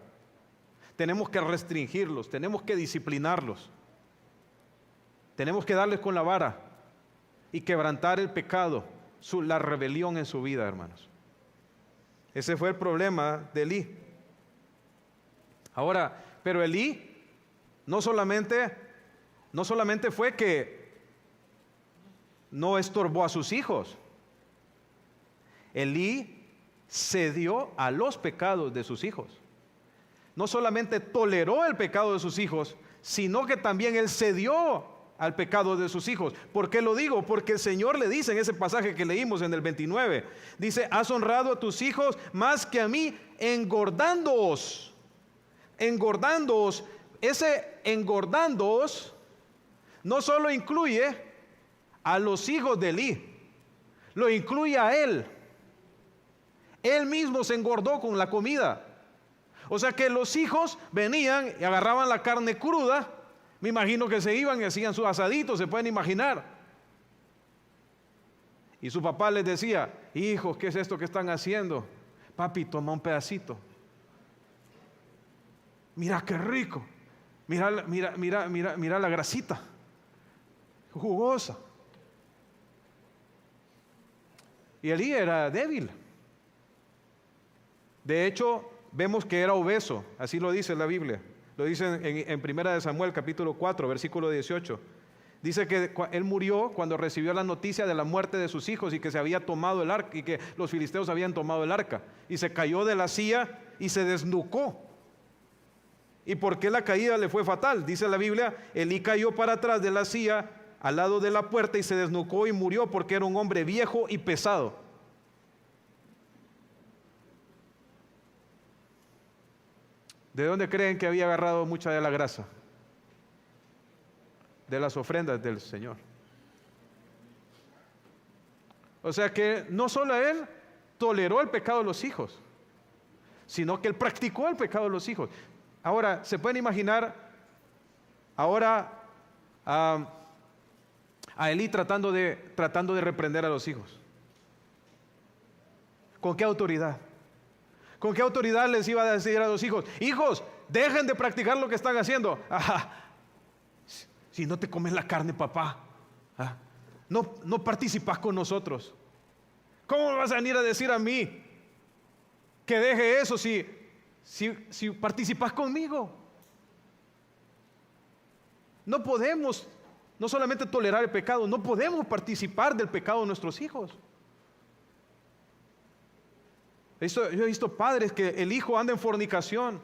tenemos que restringirlos, tenemos que disciplinarlos, tenemos que darles con la vara y quebrantar el pecado, la rebelión en su vida, hermanos. Ese fue el problema de Elí. Ahora, pero Elí no solamente fue que no estorbó a sus hijos. Elí cedió a los pecados de sus hijos. No solamente toleró el pecado de sus hijos, sino que también él cedió al pecado de sus hijos. ¿Por qué lo digo? Porque el Señor le dice en ese pasaje que leímos en el 29, dice, has honrado a tus hijos más que a mí, engordándoos. Engordándoos. Ese engordándoos no solo incluye a los hijos de Elí, lo incluye a él. Él mismo se engordó con la comida. O sea que los hijos venían y agarraban la carne cruda. Me imagino que se iban y hacían sus asaditos, se pueden imaginar. Y su papá les decía, hijos, ¿qué es esto que están haciendo? Papi, toma un pedacito. mira qué rico, mira la grasita, jugosa. Y Elí era débil. De hecho, vemos que era obeso, así lo dice la Biblia. Lo dice en 1 Samuel capítulo 4, versículo 18. Dice que él murió cuando recibió la noticia de la muerte de sus hijos y que se había tomado el arca y que los filisteos habían tomado el arca. Y se cayó de la silla y se desnucó. ¿Y por qué la caída le fue fatal? Dice la Biblia, Elí cayó para atrás de la silla al lado de la puerta y se desnucó y murió porque era un hombre viejo y pesado. ¿De dónde creen que había agarrado mucha de la grasa? De las ofrendas del Señor. O sea que no solo él toleró el pecado de los hijos, sino que él practicó el pecado de los hijos. Ahora, ¿se pueden imaginar ahora a Elí tratando de reprender a los hijos? ¿Con qué autoridad? ¿Con qué autoridad les iba a decir a los hijos: hijos, dejen de practicar lo que están haciendo? Si no te comes la carne, papá, no participas con nosotros. ¿Cómo me vas a venir a decir a mí que deje eso si participas conmigo? No podemos no solamente tolerar el pecado, no podemos participar del pecado de nuestros hijos. Yo he visto padres que el hijo anda en fornicación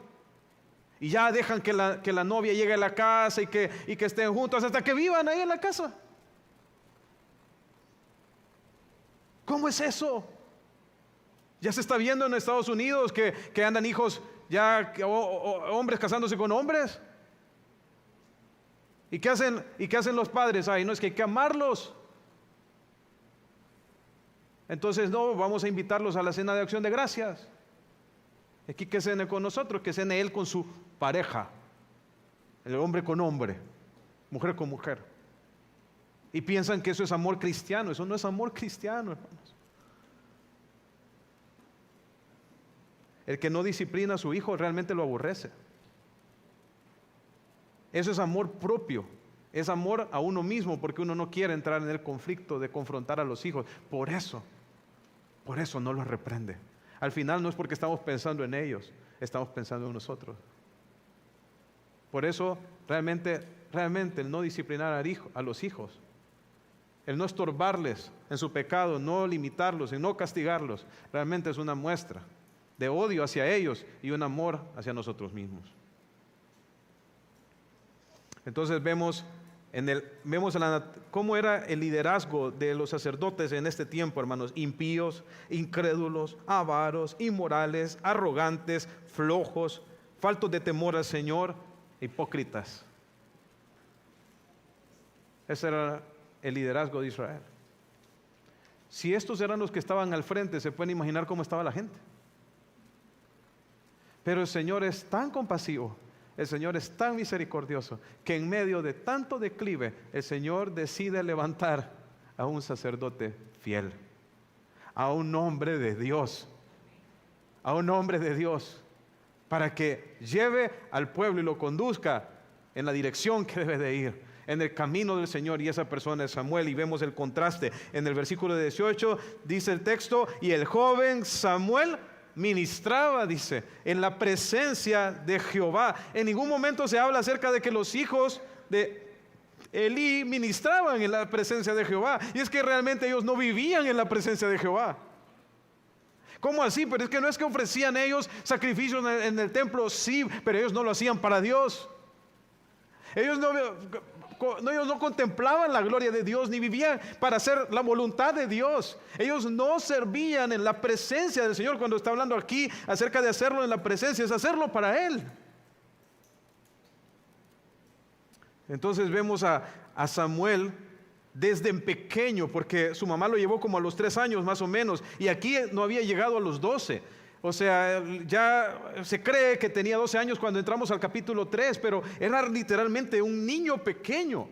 y ya dejan que la novia llegue a la casa y que estén juntos hasta que vivan ahí en la casa. ¿Cómo es eso? Ya se está viendo en Estados Unidos que andan hijos ya, hombres casándose con hombres. ¿Y qué hacen los padres? No, es que hay que amarlos. Entonces no, vamos a invitarlos a la cena de acción de gracias. Aquí que cene con nosotros, que cene él con su pareja, el hombre con hombre, mujer con mujer. Y piensan que eso es amor cristiano. Eso no es amor cristiano, hermanos. El que no disciplina a su hijo realmente lo aborrece. Eso es amor propio. Es amor a uno mismo, porque uno no quiere entrar en el conflicto de confrontar a los hijos. Por eso no los reprende. Al final no es porque estamos pensando en ellos, estamos pensando en nosotros. Por eso realmente el no disciplinar a los hijos, el no estorbarles en su pecado, no limitarlos, y no castigarlos, realmente es una muestra de odio hacia ellos y un amor hacia nosotros mismos. Entonces vemos cómo era el liderazgo de los sacerdotes en este tiempo, hermanos: impíos, incrédulos, avaros, inmorales, arrogantes, flojos, faltos de temor al Señor, hipócritas. Ese era el liderazgo de Israel. Si estos eran los que estaban al frente, se pueden imaginar cómo estaba la gente. Pero el Señor es tan compasivo, el Señor es tan misericordioso, que en medio de tanto declive, el Señor decide levantar a un sacerdote fiel, a un hombre de Dios, para que lleve al pueblo y lo conduzca en la dirección que debe de ir, en el camino del Señor. Y esa persona es Samuel. Y vemos el contraste en el versículo 18, dice el texto: y el joven Samuel ministraba, dice, en la presencia de Jehová. En ningún momento se habla acerca de que los hijos de Elí ministraban en la presencia de Jehová. Y es que realmente ellos no vivían en la presencia de Jehová. ¿Cómo así? Pero es que no es que ofrecían ellos sacrificios en el templo, sí, pero ellos no lo hacían para Dios. Ellos no contemplaban la gloria de Dios, ni vivían para hacer la voluntad de Dios. Ellos no servían en la presencia del Señor. Cuando está hablando aquí acerca de hacerlo en la presencia, es hacerlo para Él. Entonces vemos a Samuel desde pequeño, porque su mamá lo llevó como a los 3 años más o menos, y aquí no había llegado a los 12. O sea, ya se cree que tenía 12 años cuando entramos al capítulo 3, pero era literalmente un niño pequeño.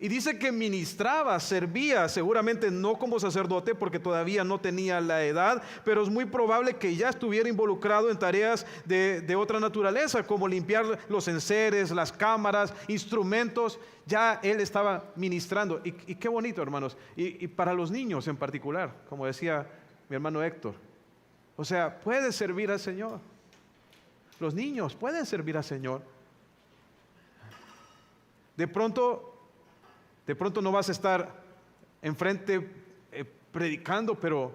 Y dice que ministraba, servía, seguramente no como sacerdote porque todavía no tenía la edad, pero es muy probable que ya estuviera involucrado en tareas de otra naturaleza, como limpiar los enseres, las cámaras, instrumentos. Ya él estaba ministrando. Y qué bonito, hermanos. Y para los niños en particular, como decía mi hermano Héctor. O sea, puede servir al Señor. Los niños pueden servir al Señor. De pronto no vas a estar enfrente predicando, pero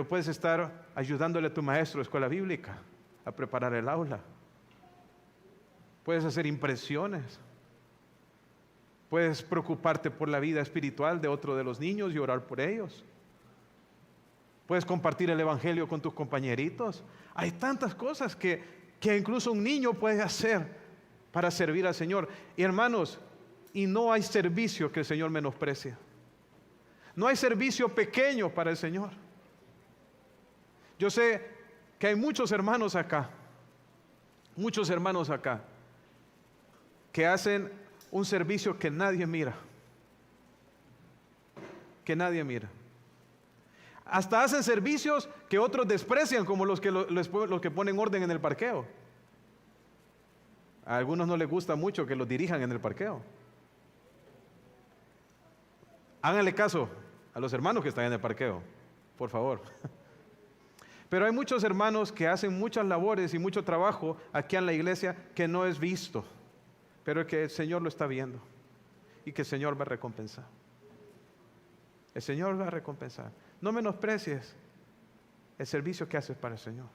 puedes estar ayudándole a tu maestro de escuela bíblica a preparar el aula. Puedes hacer impresiones. Puedes preocuparte por la vida espiritual de otro de los niños y orar por ellos. Puedes compartir el evangelio con tus compañeritos. Hay tantas cosas que incluso un niño puede hacer para servir al Señor. Y hermanos, y no hay servicio que el Señor menosprecia. No hay servicio pequeño para el Señor. Yo sé que hay muchos hermanos acá, que hacen un servicio que nadie mira. Que nadie mira. Hasta hacen servicios que otros desprecian, como los que ponen orden en el parqueo. A algunos no les gusta mucho que los dirijan en el parqueo. Háganle caso a los hermanos que están en el parqueo, por favor. Pero hay muchos hermanos que hacen muchas labores y mucho trabajo aquí en la iglesia que no es visto, pero que el Señor lo está viendo y que el Señor va a recompensar. El Señor va a recompensar. No menosprecies el servicio que haces para el Señor.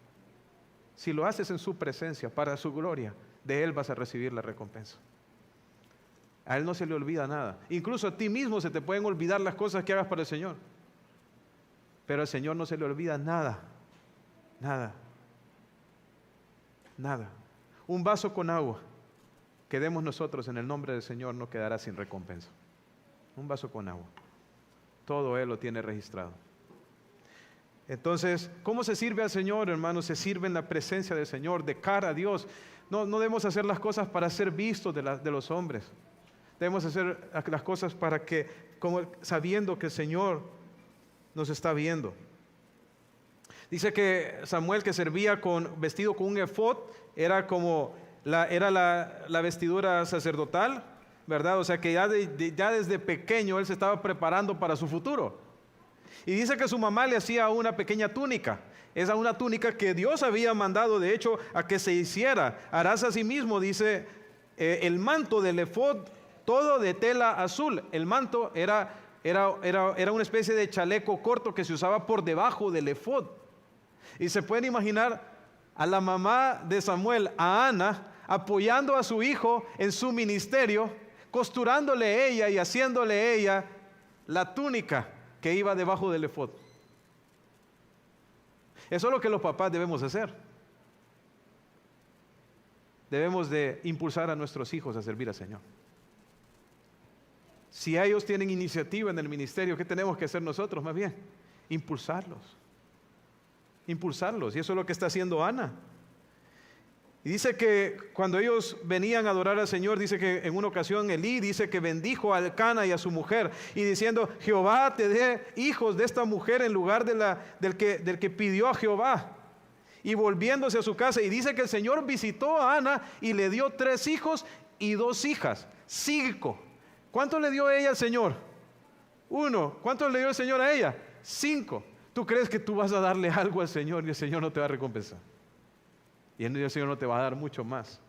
Si lo haces en su presencia, para su gloria, de Él vas a recibir la recompensa. A Él no se le olvida nada. Incluso a ti mismo se te pueden olvidar las cosas que hagas para el Señor. Pero al Señor no se le olvida nada. Nada. Nada. Un vaso con agua que demos nosotros en el nombre del Señor no quedará sin recompensa. Un vaso con agua. Todo Él lo tiene registrado. Entonces, ¿cómo se sirve al Señor, hermanos? Se sirve en la presencia del Señor, de cara a Dios. No debemos hacer las cosas para ser vistos de los hombres. Debemos hacer las cosas sabiendo que el Señor nos está viendo. Dice que Samuel, que servía vestido con un efod, era como la vestidura sacerdotal, ¿verdad? O sea que ya desde pequeño él se estaba preparando para su futuro. Y dice que su mamá le hacía una pequeña túnica. Esa una túnica que Dios había mandado, de hecho, a que se hiciera. Harás asimismo, dice, el manto del efod, todo de tela azul. El manto era una especie de chaleco corto que se usaba por debajo del efod. Y se pueden imaginar a la mamá de Samuel, a Ana, apoyando a su hijo en su ministerio, costurándole ella y haciéndole ella la túnica que iba debajo del efod. Eso es lo que los papás debemos hacer. Debemos de impulsar a nuestros hijos a servir al Señor. Si ellos tienen iniciativa en el ministerio, ¿qué tenemos que hacer nosotros más bien? Impulsarlos. Impulsarlos. Y eso es lo que está haciendo Ana. Y dice que cuando ellos venían a adorar al Señor, dice que en una ocasión Elí dice que bendijo a Elcana y a su mujer, y diciendo, Jehová te dé hijos de esta mujer en lugar del que pidió a Jehová. Y volviéndose a su casa, y dice que el Señor visitó a Ana y le dio 3 hijos y 2 hijas. 5. ¿Cuánto le dio ella al Señor? 1. ¿Cuánto le dio el Señor a ella? 5. ¿Tú crees que tú vas a darle algo al Señor y el Señor no te va a recompensar? Y el Señor no te va a dar mucho más.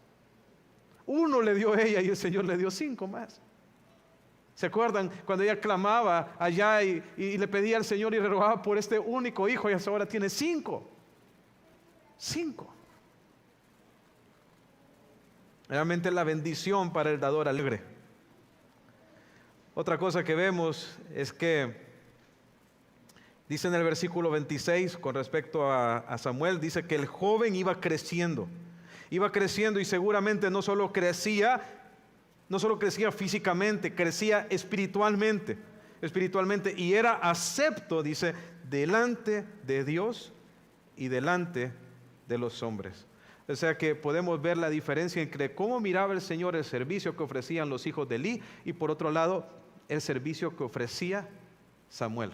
1 le dio ella y el Señor le dio 5 más. ¿Se acuerdan cuando ella clamaba allá y le pedía al Señor y le rogaba por este único hijo, y ahora tiene 5? 5. Realmente la bendición para el dador alegre. Otra cosa que vemos es que dice en el versículo 26 con respecto a Samuel, dice que el joven iba creciendo y seguramente no solo crecía físicamente, crecía espiritualmente, y era acepto, dice, delante de Dios y delante de los hombres. O sea que podemos ver la diferencia entre cómo miraba el Señor el servicio que ofrecían los hijos de Elí y por otro lado el servicio que ofrecía Samuel.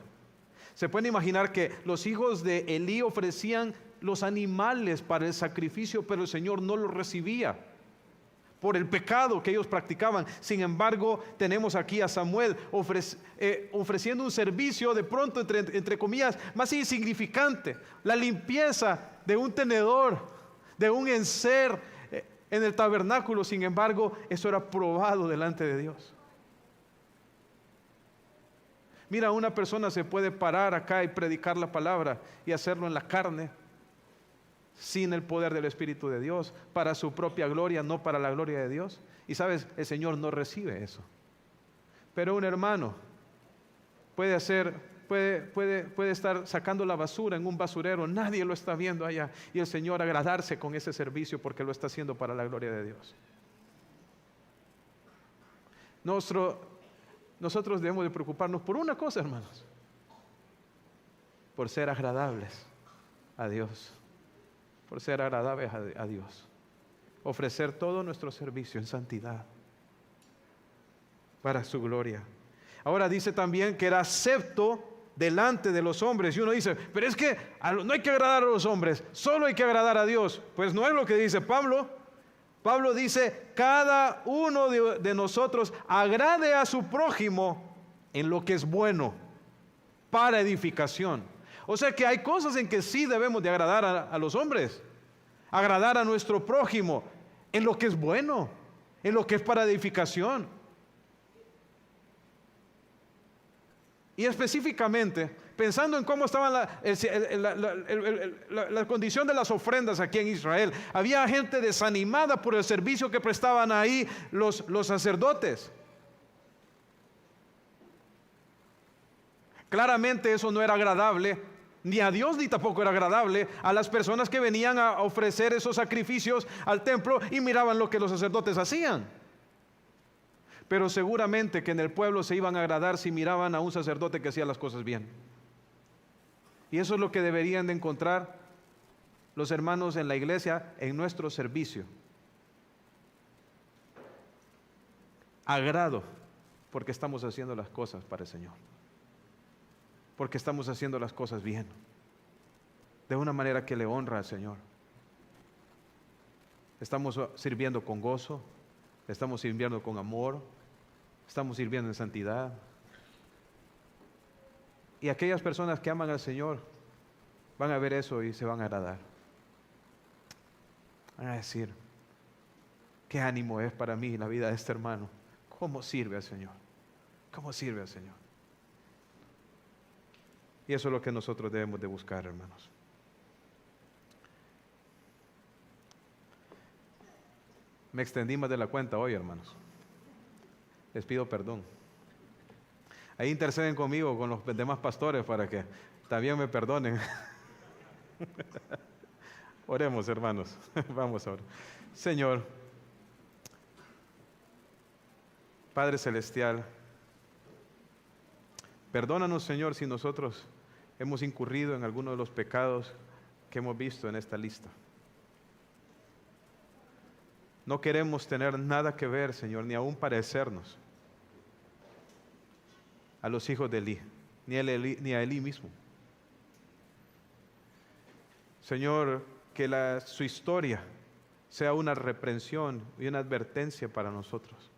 Se pueden imaginar que los hijos de Elí ofrecían los animales para el sacrificio, pero el Señor no los recibía por el pecado que ellos practicaban. Sin embargo, tenemos aquí a Samuel ofreciendo un servicio de pronto, entre comillas, más insignificante: la limpieza de un tenedor, de un enser en el tabernáculo. Sin embargo, eso era probado delante de Dios. Mira, una persona se puede parar acá y predicar la palabra y hacerlo en la carne, sin el poder del Espíritu de Dios, para su propia gloria, no para la gloria de Dios. Y sabes, el Señor no recibe eso. Pero un hermano puede estar sacando la basura en un basurero, nadie lo está viendo allá, y el Señor agradarse con ese servicio porque lo está haciendo para la gloria de Dios. Nosotros debemos de preocuparnos por una cosa, hermanos: por ser agradables a Dios. Por ser agradables a Dios. Ofrecer todo nuestro servicio en santidad para su gloria. Ahora dice también que era acepto delante de los hombres. Y uno dice, pero es que no hay que agradar a los hombres, solo hay que agradar a Dios. Pues no es lo que dice Pablo. Pablo dice, cada uno de nosotros agrade a su prójimo en lo que es bueno, para edificación. O sea que hay cosas en que sí debemos de agradar a los hombres, agradar a nuestro prójimo en lo que es bueno, en lo que es para edificación. Y específicamente, pensando en cómo estaban la condición de las ofrendas aquí en Israel, había gente desanimada por el servicio que prestaban ahí los sacerdotes. Claramente eso no era agradable ni a Dios, ni tampoco era agradable a las personas que venían a ofrecer esos sacrificios al templo y miraban lo que los sacerdotes hacían. Pero seguramente que en el pueblo se iban a agradar si miraban a un sacerdote que hacía las cosas bien. Y eso es lo que deberían de encontrar los hermanos en la iglesia en nuestro servicio. Agrado, porque estamos haciendo las cosas para el Señor. Porque estamos haciendo las cosas bien, de una manera que le honra al Señor. Estamos sirviendo con gozo, estamos sirviendo con amor, estamos sirviendo en santidad. Y aquellas personas que aman al Señor van a ver eso y se van a agradar. Van a decir, qué ánimo es para mí la vida de este hermano. ¿Cómo sirve al Señor? ¿Cómo sirve al Señor? Y eso es lo que nosotros debemos de buscar, hermanos. Me extendí más de la cuenta hoy, hermanos. Les pido perdón. Ahí interceden conmigo, con los demás pastores, para que también me perdonen. Oremos, hermanos. Vamos ahora. Señor, Padre Celestial, perdónanos, Señor, si nosotros hemos incurrido en alguno de los pecados que hemos visto en esta lista. No queremos tener nada que ver, Señor, ni aún parecernos a los hijos de Elí, ni a Elí mismo. Señor, que su historia sea una reprensión y una advertencia para nosotros.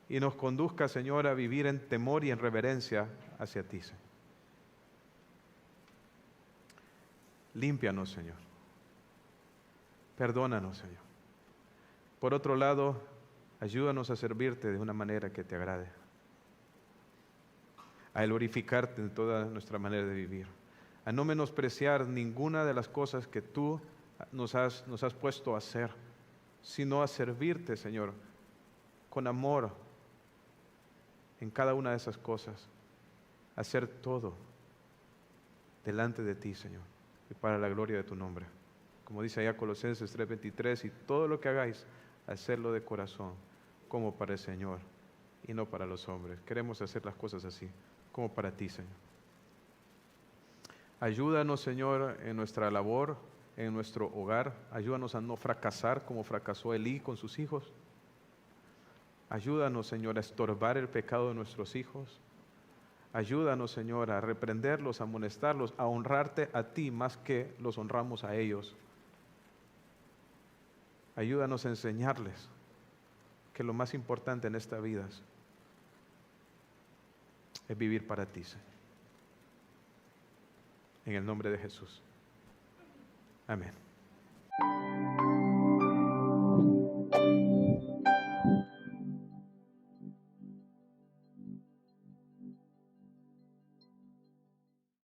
Y nos conduzca, Señor, a vivir en temor y en reverencia hacia ti, Señor. Límpianos, Señor. Perdónanos, Señor. Por otro lado, ayúdanos a servirte de una manera que te agrade, a glorificarte en toda nuestra manera de vivir, a no menospreciar ninguna de las cosas que tú nos has puesto a hacer, sino a servirte, Señor, con amor en cada una de esas cosas, hacer todo delante de ti, Señor, y para la gloria de tu nombre. Como dice allá Colosenses 3:23, y todo lo que hagáis, hacerlo de corazón, como para el Señor y no para los hombres. Queremos hacer las cosas así, como para ti, Señor. Ayúdanos, Señor, en nuestra labor en nuestro hogar. Ayúdanos a no fracasar como fracasó Elí con sus hijos. Ayúdanos, Señor, a estorbar el pecado de nuestros hijos. Ayúdanos, Señor, a reprenderlos, a amonestarlos, a honrarte a ti más que los honramos a ellos. Ayúdanos a enseñarles que lo más importante en esta vida es vivir para ti, Señor. En el nombre de Jesús. Amén.